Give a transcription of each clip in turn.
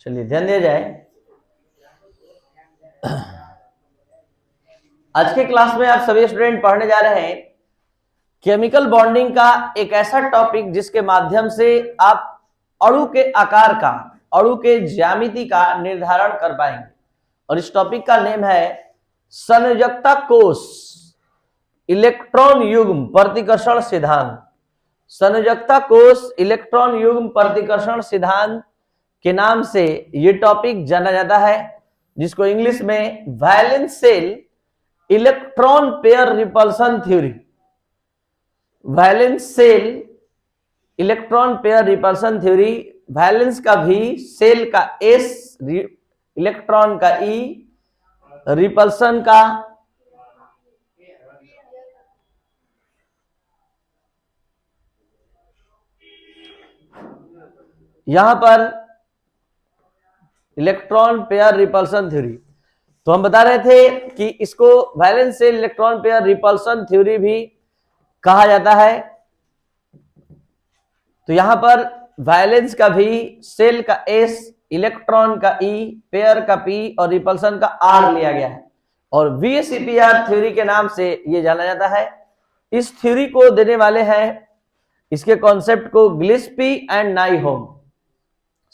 चलिए ध्यान दिया जाए। आज के क्लास में आप सभी स्टूडेंट पढ़ने जा रहे हैं केमिकल बॉन्डिंग का एक ऐसा टॉपिक जिसके माध्यम से आप अणु के आकार का, अणु के ज्यामिति का निर्धारण कर पाएंगे। और इस टॉपिक का नेम है संयोजकता कोष इलेक्ट्रॉन युग्म प्रतिकर्षण सिद्धांत। संयोजकता कोष इलेक्ट्रॉन युग्म प्रतिकर्षण सिद्धांत के नाम से यह टॉपिक जाना जाता है, जिसको इंग्लिश में valence shell electron pair repulsion theory, valence shell electron pair repulsion theory, valence का भी, सेल का एस, इलेक्ट्रॉन का ई, रिपल्सन का यहां पर इलेक्ट्रॉन पेयर रिपल्सन थ्योरी। तो हम बता रहे थे कि इसको valence shell electron pair repulsion theory भी कहा जाता है। तो यहां पर वैलेंस का भी, सेल का एस, इलेक्ट्रॉन का ई, पेयर का पी और रिपल्सन का आर लिया गया है और वीएसईपीआर थ्योरी के नाम से यह जाना जाता है। इस थ्योरी को देने वाले हैं, इसके कॉन्सेप्ट को गिलेस्पी एंड नाइहोम।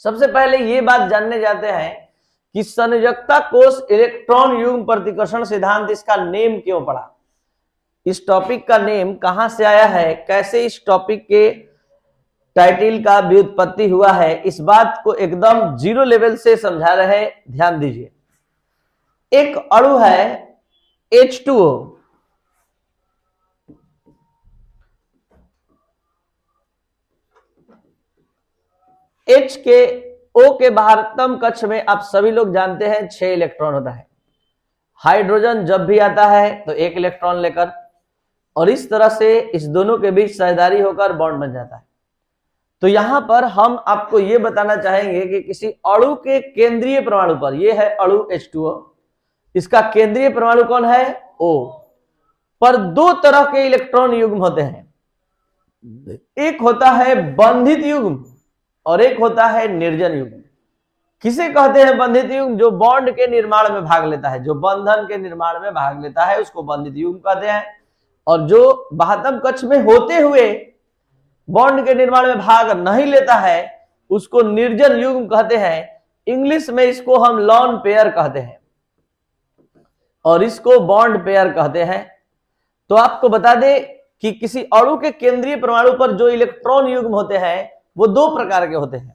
सबसे पहले ये बात जानने जाते हैं कि संयोजकता कोष इलेक्ट्रॉन युग्म प्रतिकर्षण सिद्धांत, इसका नेम क्यों पड़ा, इस टॉपिक का नेम कहां से आया है, कैसे इस टॉपिक के टाइटल का व्युत्पत्ति हुआ है, इस बात को एकदम जीरो लेवल से समझा रहे हैं। ध्यान दीजिए, एक अणु है H2O, H के O के बाहरतम कक्ष में आप सभी लोग जानते हैं 6 इलेक्ट्रॉन होता है। हाइड्रोजन जब भी आता है तो 1 इलेक्ट्रॉन लेकर, और इस तरह से इस दोनों के बीच साझेदारी होकर बॉन्ड बन जाता है। तो यहां पर हम आपको यह बताना चाहेंगे कि किसी अणु के केंद्रीय परमाणु पर, यह है अणु H2O, इसका केंद्रीय परमाणु कौन है, O, पर 2 तरह के इलेक्ट्रॉन युग्म होते हैं। एक होता है बंधित युग्म और एक होता है निर्जन युग्म। किसे कहते हैं बंधित युग्म? जो बॉन्ड के निर्माण में भाग लेता है, जो बंधन के निर्माण में भाग लेता है, उसको बंधित युग्म कहते हैं। और जो बाह्यतम कक्ष में होते हुए बॉन्ड के निर्माण में भाग नहीं लेता है, उसको निर्जन युग्म कहते हैं। इंग्लिश में इसको हम लॉन पेयर कहते हैं और इसको बॉन्ड पेयर कहते हैं। तो आपको बता दें कि किसी अणु के केंद्रीय परमाणु पर जो इलेक्ट्रॉन युग्म होते हैं वो 2 प्रकार के होते हैं,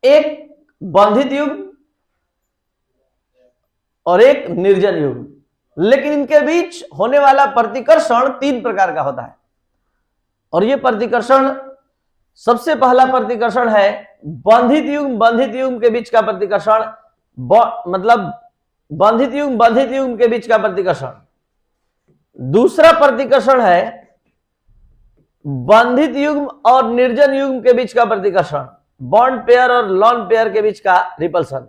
एक बंधित युग्म और एक निर्जन युग्म। लेकिन इनके बीच होने वाला प्रतिकर्षण 3 प्रकार का होता है। और ये प्रतिकर्षण, सबसे पहला प्रतिकर्षण है बंधित युग्म के बीच का प्रतिकर्षण, मतलब बंधित युग्म के बीच का प्रतिकर्षण। दूसरा प्रतिकर्षण है बंधित युग्म और निर्जन युग्म के बीच का प्रतिकर्षण, बॉन्ड पेयर और लॉन पेयर के बीच का रिपल्सन।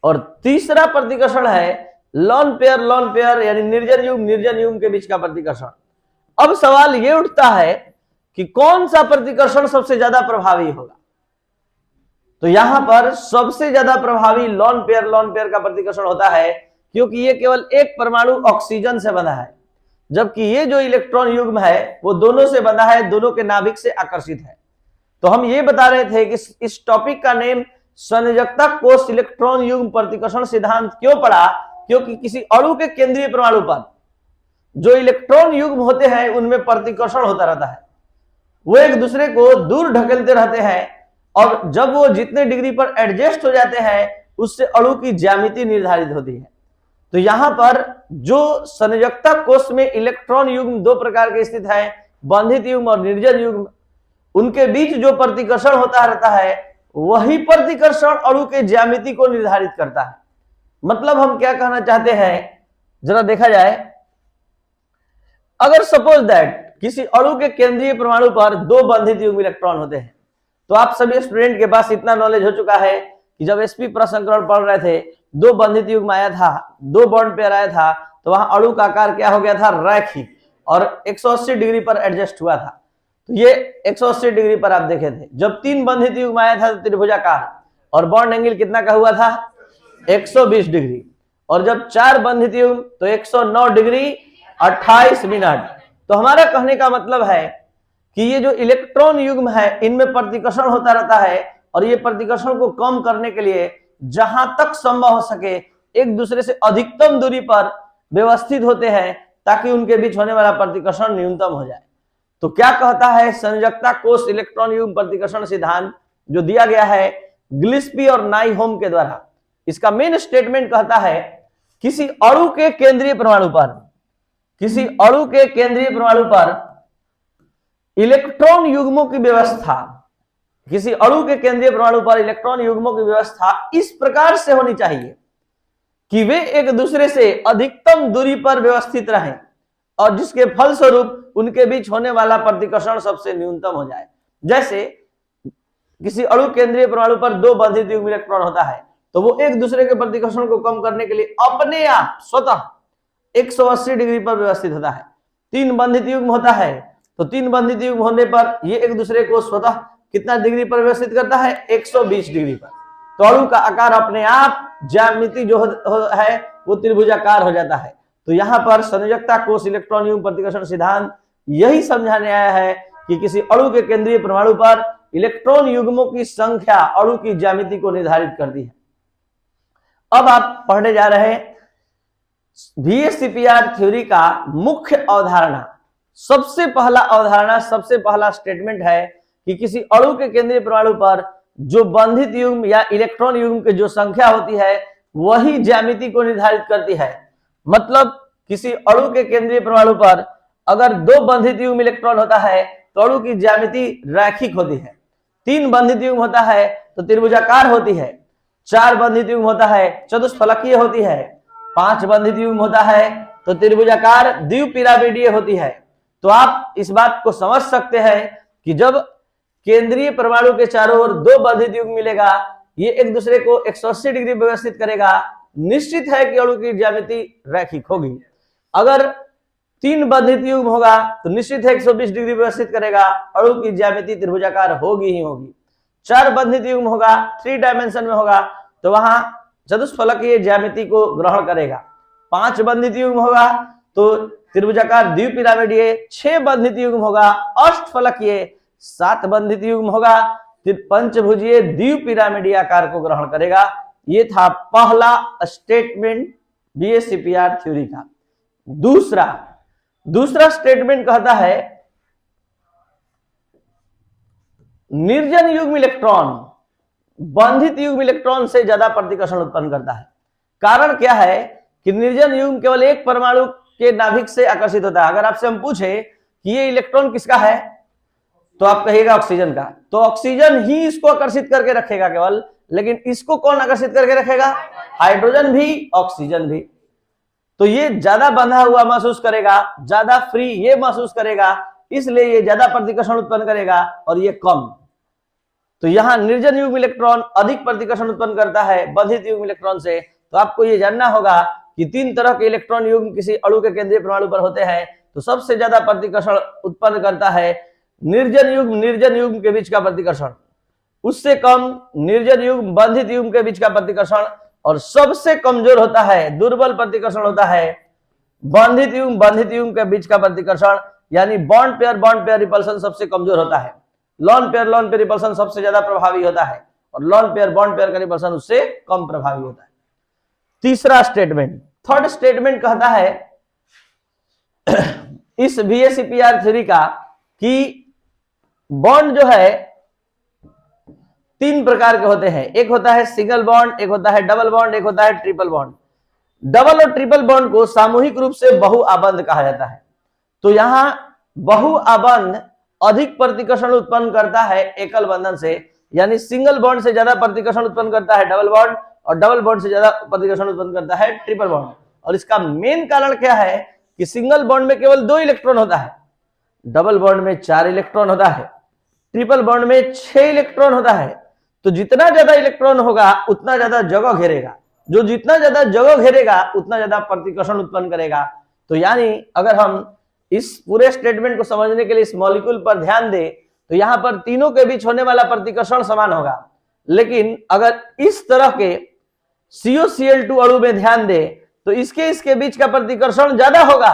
और तीसरा प्रतिकर्षण है लॉन पेयर यानी निर्जन युग्म के बीच का प्रतिकर्षण। अब सवाल यह उठता है कि कौन सा प्रतिकर्षण सबसे ज्यादा प्रभावी होगा? तो यहां पर सबसे ज्यादा प्रभावी लॉन पेयर का प्रतिकर्षण होता है, क्योंकि यह केवल एक परमाणु ऑक्सीजन से बना है, जबकि ये जो इलेक्ट्रॉन युग्म है वो दोनों से बंधा है, दोनों के नाभिक से आकर्षित है। तो हम ये बता रहे थे कि इस टॉपिक का नेम संयोजकता कोष इलेक्ट्रॉन युग्म प्रतिकर्षण सिद्धांत क्यों पड़ा, क्योंकि किसी अणु के केंद्रीय परमाणु पर जो इलेक्ट्रॉन युग्म होते हैं उनमें प्रतिकर्षण होता रहता है, वो एक दूसरे को दूर ढकेलते रहते हैं, और जब वो जितने डिग्री पर एडजस्ट हो जाते हैं उससे अणु की ज्यामिति निर्धारित होती है। तो यहां पर जो संयोजकता कोष में इलेक्ट्रॉन युग्म 2 प्रकार के स्थित है, बंधित युग्म और निर्जन युग्म, उनके बीच जो प्रतिकर्षण होता रहता है वही प्रतिकर्षण अणु के ज्यामिति को निर्धारित करता है। मतलब हम क्या कहना चाहते हैं, जरा देखा जाए। अगर सपोज दैट किसी अणु के केंद्रीय परमाणु पर 2 बंधित युग्म इलेक्ट्रॉन होते हैं, तो आप सभी स्टूडेंट के पास इतना नॉलेज हो चुका है कि जब एसपी प्रसंस्करण पढ़ रहे थे, 2 बंधित युग्म आया था, 2 बॉन्ड पेयर आया था, तो वहां अणु का आकार क्या हो गया था, रैखिक, और 180 डिग्री पर एडजस्ट हुआ था। तो ये 180 डिग्री पर आप देखे थे। जब 3 बंधित युग्म आया था तो त्रिभुजाकार, और बॉन्ड एंगल कितना का हुआ था 120 डिग्री, और जब 4 बंधित युग्म तो 109 डिग्री 28 मिनट। तो हमारा कहने का मतलब है कि ये जो इलेक्ट्रॉन युग्म है इनमें प्रतिकर्षण होता रहता है, और ये प्रतिकर्षण को कम करने के लिए जहां तक संभव हो सके एक दूसरे से अधिकतम दूरी पर व्यवस्थित होते हैं ताकि उनके बीच होने वाला प्रतिकर्षण न्यूनतम हो जाए। तो क्या कहता है संयोजकता कोष इलेक्ट्रॉन युग्म प्रतिकर्षण सिद्धांत जो दिया गया है गिल्सपी और नाइहोम के द्वारा? इसका मेन स्टेटमेंट कहता है किसी अणु के केंद्रीय परमाणु पर इलेक्ट्रॉन युग्मों की व्यवस्था, किसी अणु के केंद्रीय परमाणु पर इलेक्ट्रॉन युग्मों की व्यवस्था इस प्रकार से होनी चाहिए कि वे एक दूसरे से अधिकतम दूरी पर व्यवस्थित रहें और जिसके फलस्वरूप उनके बीच होने वाला प्रतिकर्षण सबसे न्यूनतम हो जाए। जैसे किसी अणु केंद्रीय परमाणु पर 2 बंधित युग्म इलेक्ट्रॉन होता है तो वो एक दूसरे के प्रतिकर्षण को कम करने के लिए अपने आप स्वतः 180 डिग्री पर व्यवस्थित होता है। 3 बंधित युग्म होता है तो 3 बंधित युग्म होने पर ये एक दूसरे को स्वतः कितना डिग्री पर व्यवस्थित करता है 120 डिग्री पर। तो अणु का आकार अपने आप ज्यामिति जो है वो त्रिभुजाकार हो जाता है। तो यहाँ पर संयोजकता कोष इलेक्ट्रॉन युग्म प्रतिकर्षण सिद्धांत यही समझाने आया है कि किसी अणु के केंद्रीय परमाणु पर इलेक्ट्रॉन युग्मों की संख्या अणु की ज्यामिति को निर्धारित करती है। अब आप पढ़ने जा रहे हैं VSEPR थ्योरी का मुख्य अवधारणा। सबसे पहला स्टेटमेंट है कि किसी अणु के केंद्रीय परमाणु पर जो बंधित युग्म या इलेक्ट्रॉन युग्म की जो संख्या होती है वही ज्यामिति को निर्धारित करती है। मतलब किसी अणु के केंद्रीय परमाणु पर अगर 2 बंधित युग्म इलेक्ट्रॉन होता है तो अणु की ज्यामिति रैखिक होती है। 3 बंधित युग्म होता है तो त्रिभुजाकार होती है। 4 बंधित युग्म होता है चतुष्फलकीय होती है। 5 बंधित युग्म होता है तो त्रिभुजाकार द्विपिरामिडीय होती है। तो आप इस बात को समझ सकते हैं कि जब केंद्रीय परमाणु के चारों ओर 2 बंधित युग्म मिलेगा ये एक दूसरे को 180 डिग्री व्यवस्थित करेगा। निश्चित है कि अणु की ज्यामिति रैखिक होगी। अगर 3 बंधित युग्म होगा तो निश्चित है 120 डिग्री व्यवस्थित करेगा, अणु की ज्यामिति त्रिभुजाकार होगी ही होगी। 4 बंधित युग्म होगा 3 डायमेंशन में होगा तो वहां चतुष्फलकीय ज्यामिति को ग्रहण करेगा। 5 बंधित युग्म होगा तो त्रिभुजाकार द्विपिरामिडीय। 6 बंधित युग्म होगा अष्टफलकीय। 7 बंधित युग्म होगा पंचभुजीय द्विपिरामिडीय आकार को ग्रहण करेगा। ये था पहला स्टेटमेंट VSEPR थ्योरी का। दूसरा स्टेटमेंट कहता है निर्जन युग्म इलेक्ट्रॉन बंधित युग्म इलेक्ट्रॉन से ज्यादा प्रतिकर्षण उत्पन्न करता है। कारण क्या है कि निर्जन युग्म केवल एक परमाणु के नाभिक से आकर्षित होता है। अगर आपसे हम पूछे कि ये इलेक्ट्रॉन किसका है तो आप कहिएगा ऑक्सीजन का, तो ऑक्सीजन ही इसको आकर्षित करके रखेगा केवल, लेकिन इसको कौन आकर्षित करके रखेगा? हाइड्रोजन भी ऑक्सीजन भी। तो ये ज्यादा बंधा हुआ महसूस करेगा, ज्यादा फ्री ये महसूस करेगा, इसलिए ये ज्यादा प्रतिकर्षण उत्पन्न करेगा और ये कम। तो यहां निर्जन युग्म इलेक्ट्रॉन अधिक प्रतिकर्षण उत्पन्न करता है बंधित युग्म इलेक्ट्रॉन से। तो आपको ये जानना होगा कि 3 तरह के इलेक्ट्रॉन युग्म किसी अणु के केंद्रीय परमाणु पर होते हैं तो सबसे ज्यादा प्रतिकर्षण उत्पन्न करता है निर्जन युग्म के बीच का प्रतिकर्षण, उससे कम निर्जन युग्म बंधित युग्म के बीच का प्रतिकर्षण, और सबसे कमजोर होता है दुर्बल प्रतिकर्षण होता है बंधित युग्म के बीच का प्रतिकर्षण। यानी बॉन्ड पेयर रिपल्सन सबसे कमजोर होता है। लॉन पेयर रिपल्सन सबसे ज्यादा प्रभावी होता है और लॉन पेयर बॉन्ड पेयर का रिपल्सन उससे कम प्रभावी होता है। थर्ड स्टेटमेंट कहता है इस VSEPR थ्योरी का कि बॉन्ड जो है 3 प्रकार के होते हैं। एक होता है सिंगल बॉन्ड, एक होता है डबल बॉन्ड, एक होता है ट्रिपल बॉन्ड। डबल और ट्रिपल बॉन्ड को सामूहिक रूप से बहुआबंध कहा जाता है। तो यहां बहुआबंध अधिक प्रतिकर्षण उत्पन्न करता है एकल बंधन से, यानी सिंगल बॉन्ड से ज्यादा प्रतिकर्षण उत्पन्न करता है डबल बॉन्ड और डबल बॉन्ड से ज्यादा प्रतिकर्षण उत्पन्न करता है ट्रिपल बॉन्ड। और इसका मेन कारण क्या है कि सिंगल बॉन्ड में केवल 2 इलेक्ट्रॉन होता है, डबल बॉन्ड में 4 इलेक्ट्रॉन होता है, ट्रिपल बॉन्ड में 6 इलेक्ट्रॉन होता है। तो जितना ज्यादा इलेक्ट्रॉन होगा उतना ज्यादा जगह घेरेगा, जो जितना ज्यादा जगह घेरेगा उतना ज्यादा प्रतिकर्षण उत्पन्न करेगा। तो यानी अगर हम इस पूरे स्टेटमेंट को समझने के लिए इस मॉलिक्यूल पर ध्यान दें तो यहां पर तीनों के बीच होने वाला प्रतिकर्षण समान होगा, लेकिन अगर इस तरह के COCl2 अणु में ध्यान दे तो इसके बीच का प्रतिकर्षण ज्यादा होगा,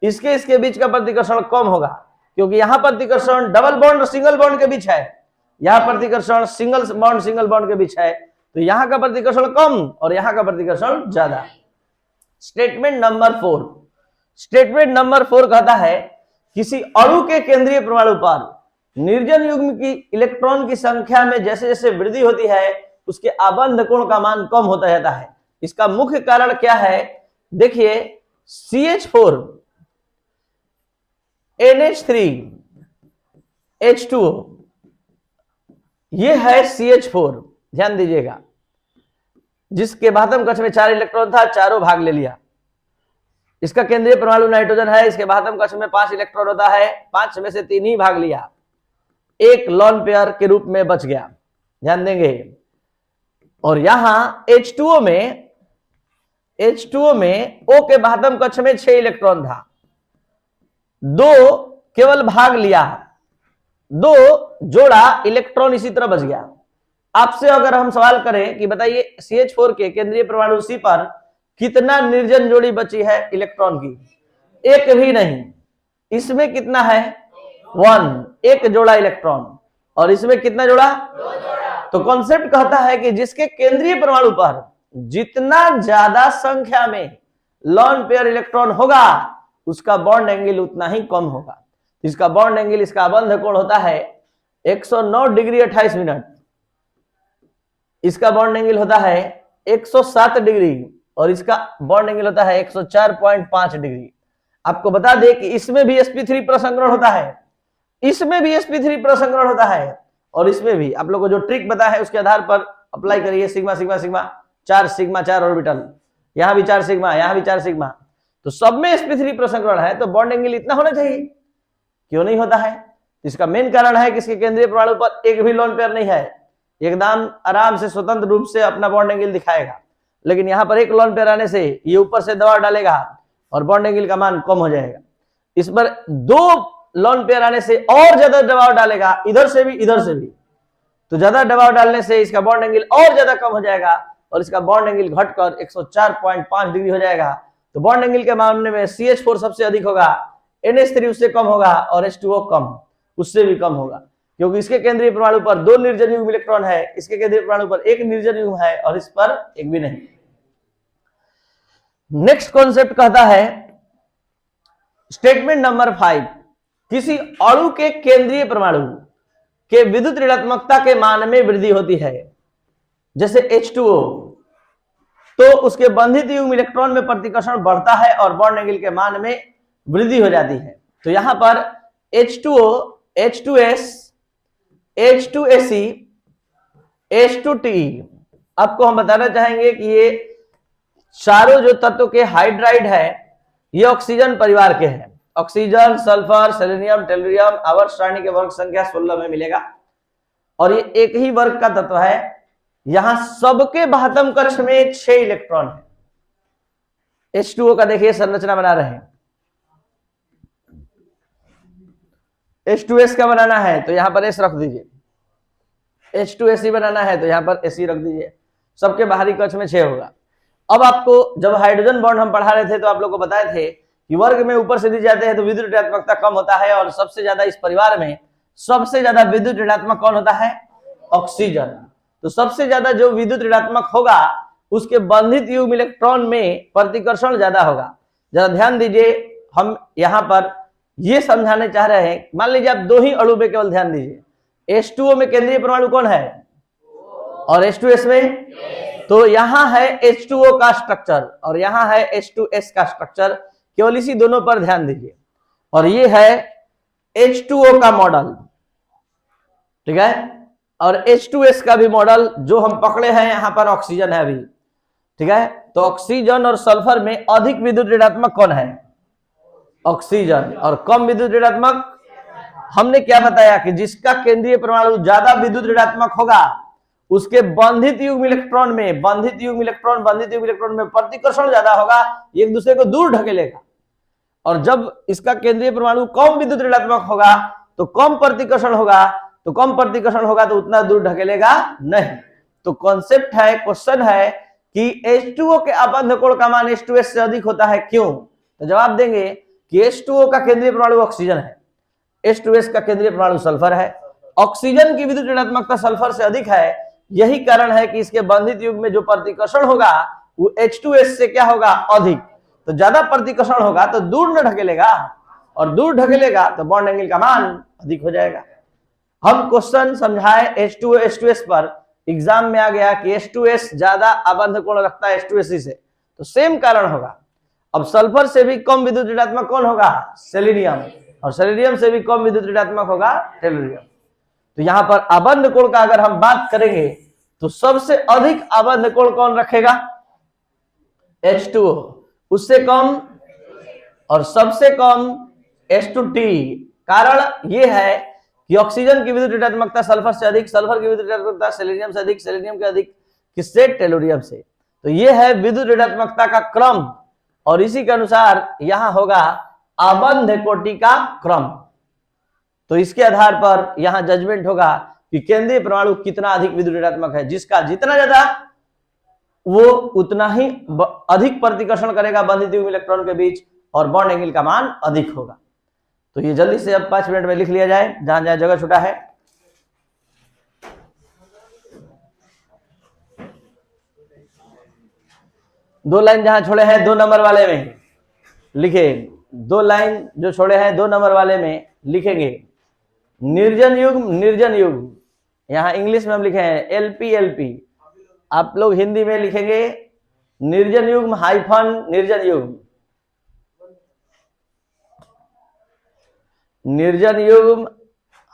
इसके बीच का प्रतिकर्षण कम होगा, क्योंकि यहां प्रतिकर्षण डबल बॉन्ड और सिंगल बॉन्ड के बीच है, यहां प्रतिकर्षण सिंगल बॉन्ड के बीच है, तो यहां का प्रतिकर्षण कम और यहां का प्रतिकर्षण ज्यादा। स्टेटमेंट नंबर 4 कहता है किसी अणु के केंद्रीय परमाणु पर निर्जन युग्म की इलेक्ट्रॉन की संख्या में जैसे जैसे वृद्धि होती है उसके आबंध कोण का मान कम होता जाता है। इसका मुख्य कारण क्या है? देखिए, CH4 NH3 H2O, ये है CH4, ध्यान दीजिएगा, जिसके बाह्यतम कक्ष में 4 इलेक्ट्रॉन था, चारों भाग ले लिया। इसका केंद्रीय परमाणु नाइट्रोजन है, इसके बाह्यतम कक्ष में 5 इलेक्ट्रॉन होता है, 5 में से 3 ही भाग लिया, एक लॉन पेयर के रूप में बच गया, ध्यान देंगे। और यहां H2O में O के बाह्यतम कक्ष में 6 इलेक्ट्रॉन था, 2 केवल भाग लिया, 2 जोड़ा इलेक्ट्रॉन इसी तरह बच गया। आपसे अगर हम सवाल करें कि बताइए CH4 के केंद्रीय परमाणु C पर कितना निर्जन जोड़ी बची है इलेक्ट्रॉन की? एक भी नहीं। इसमें कितना है? 1, एक जोड़ा इलेक्ट्रॉन, और इसमें कितना जोड़ा? 2 जोड़ा। तो कॉन्सेप्ट कहता है कि जिसके केंद्रीय परमाणु पर जितना ज्यादा संख्या में लॉन पेयर इलेक्ट्रॉन होगा उसका बॉन्ड एंगल उतना ही कम होगा। इसका बॉन्ड एंगल, इसका आबंध कोण होता है 109 डिग्री 28 मिनट, इसका बॉन्ड एंगल होता है 107 डिग्री, और इसका बॉन्ड एंगल होता है 104.5 डिग्री। आपको बता दें कि इसमें भी sp3 प्रसंकरण होता है, इसमें भी sp3 प्रसंकरण होता है, और इसमें भी। आप लोग को जो ट्रिक बता है उसके आधार पर अप्लाई करिए, sigma sigma sigma, 4 sigma 4 orbital, यहां भी 4 सिग्मा, यहां भी 4 सिग्मा, तो सब में sp3 प्रसंकरण है, तो बॉन्ड एंगल इतना होना चाहिए, क्यों नहीं होता है? इसका मेन कारण है कि इसके केंद्रीय परमाणु पर एक भी लॉन पेयर नहीं है, एकदम आराम से स्वतंत्र रूप से अपना बॉन्ड एंगल दिखाएगा। लेकिन यहां पर एक लॉन पेयर आने से ये ऊपर से दबाव डालेगा और बॉन्ड एंगल का मान कम हो जाएगा। इस पर 2 लॉन पेयर आने से और ज्यादा दबाव डालेगा, इधर से भी इधर से भी, तो ज्यादा दबाव डालने से इसका बॉन्ड एंगल और ज्यादा कम हो जाएगा और इसका बॉन्ड एंगल घटकर 104.5 डिग्री हो जाएगा। तो बॉन्ड एंगल के मामले में CH4 सबसे अधिक होगा, NH3 उससे कम होगा और H2O कम, उससे भी कम होगा, क्योंकि इसके केंद्रीय परमाणु पर 2 निर्जन युग्म इलेक्ट्रॉन है, इसके केंद्रीय परमाणु पर 1 निर्जन युग्म है और इस पर एक भी नहीं। नेक्स्ट कॉन्सेप्ट कहता है स्टेटमेंट नंबर 5, किसी अणु के केंद्रीय परमाणु के विद्युत ऋणात्मकता के मान में वृद्धि होती है, जैसे H2O, तो उसके बंधित युग्म इलेक्ट्रॉन में प्रतिकर्षण बढ़ता है और बॉन्ड एंगल के मान में वृद्धि हो जाती है। तो यहां पर H2O, H2S, H2Ac, H2Te, आपको हम बताना चाहेंगे कि ये चारों जो तत्व के हाइड्राइड है ये ऑक्सीजन परिवार के हैं। ऑक्सीजन, सल्फर, सेलेनियम, टेलुरियम आवर्त सारणी के वर्ग संख्या 16 में मिलेगा और ये एक ही वर्ग का तत्व है। यहां सबके बाह्यतम कक्ष में 6 इलेक्ट्रॉन है। H2O का देखिए संरचना बना रहे हैं, H2S का बनाना है तो यहां पर S रख दीजिए, H2Ac बनाना है तो यहां पर Ac रख दीजिए, सबके बाहरी कक्ष में 6 होगा। अब आपको जब हाइड्रोजन बॉन्ड हम पढ़ा रहे थे तो आप लोग को बताए थे कि वर्ग में ऊपर से नीचे जाते हैं तो विद्युत ऋणात्मकता कम होता है, और सबसे ज्यादा इस परिवार में सबसे ज्यादा विद्युत ऋणात्मक कौन होता है? ऑक्सीजन। तो सबसे ज्यादा जो विद्युत ऋणात्मक होगा उसके बंधित युग्म इलेक्ट्रॉन में प्रतिकर्षण ज्यादा होगा। जरा ध्यान दीजिए, हम यहां पर ये समझाने चाह रहे हैं, मान लीजिए आप 2 ही अणु में केवल ध्यान दीजिए। H2O में केंद्रीय परमाणु कौन है और H2S में, तो यहां है H2O का स्ट्रक्चर और यहां है H2S का स्ट्रक्चर, केवल इसी दोनों पर ध्यान दीजिए। और ये है H2O का मॉडल, ठीक है, और H2S का भी मॉडल जो हम पकड़े हैं, यहां पर ऑक्सीजन है अभी, ठीक है। तो ऑक्सीजन और सल्फर में अधिक विद्युत ऋणात्मक कौन है? ऑक्सीजन। और कम विद्युत ऋणात्मक, हमने क्या बताया कि जिसका केंद्रीय परमाणु ज्यादा विद्युत ऋणात्मक होगा उसके बंधित युग्म इलेक्ट्रॉन में प्रतिकर्षण ज्यादा होगा, एक दूसरे को दूर ढकेलेगा। और जब इसका केंद्रीय परमाणु कम विद्युत ऋणात्मक होगा तो कम प्रतिकर्षण होगा, तो कम प्रतिकर्षण होगा तो उतना दूर ढकेलेगा नहीं। तो कॉन्सेप्ट है, क्वेश्चन है कि H2O के अबंध कोण का मान H2S से अधिक होता है, क्यों? तो जवाब देंगे कि H2O का केंद्रीय परमाणु ऑक्सीजन है, H2S का केंद्रीय परमाणु सल्फर है। ऑक्सीजन की विद्युत ऋणात्मकता सल्फर से अधिक है, यही कारण है कि इसके बंधित युग्म में जो प्रतिकर्षण होगा वो H2S से क्या होगा, अधिक। तो ज्यादा प्रतिकर्षण होगा तो दूर न ढकेलेगा, और दूर ढकेलेगा तो बॉन्ड एंगल का मान अधिक हो जाएगा। हम क्वेश्चन समझाए H2O H2S पर, एग्जाम में आ गया कि H2S ज्यादा अबंध कोण रखता है H2SC से, तो सेम कारण होगा। अब सल्फर से भी कम विद्युत ऋणात्मक कौन होगा, सेलेनियम, और सेलेनियम से भी कम विद्युत ऋणात्मक होगा टेलुरियम। तो यहां पर अबंध कोण का अगर हम बात करेंगे तो सबसे अधिक अबंध कोण कौन रखेगा, H2O, उससे कम और सबसे कम H2T। कारण यह है कि ऑक्सीजन की विद्युत ऋणात्मकता सल्फर से अधिक, सल्फर की विद्युत ऋणात्मकता सेलेनियम से अधिक, सेलेनियम के अधिक किससे, टेलुरियम से। तो यह है विद्युत ऋणात्मकता का क्रम, और इसी के अनुसार यहां होगा अबंध कोटि का क्रम। तो इसके आधार पर यहां जजमेंट होगा कि केंद्रीय परमाणु कितना अधिक विद्युत ऋणात्मक है, जिसका जितना ज्यादा वो उतना ही अधिक प्रतिकर्षण करेगा बंधित युग्म इलेक्ट्रॉन के बीच, और बॉन्ड एंगल का मान अधिक होगा। तो ये जल्दी से अब 5 मिनट में लिख लिया जाए, जहां जहां जगह छूटा है। दो लाइन जहां छोड़े हैं 2 नंबर वाले में लिखे, 2 लाइन जो छोड़े हैं 2 नंबर वाले में लिखेंगे। निर्जन युग्म, निर्जन युग्म, यहां इंग्लिश में हम लिखे हैं LP, आप लोग हिंदी में लिखेंगे निर्जन युग्म हाइफन निर्जन युग्म, निर्जन युग्म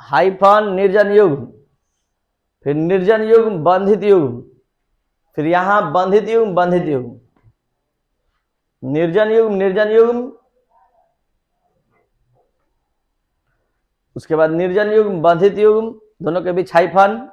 हाइफन निर्जन युग्म, फिर निर्जन युग्म बंधित युग्म, फिर यहां बंधित युग्म बंधित युग्म, निर्जन युग्म निर्जन युग्म, उसके बाद निर्जन युग्म बंधित युग्म, दोनों के बीच हाइफन,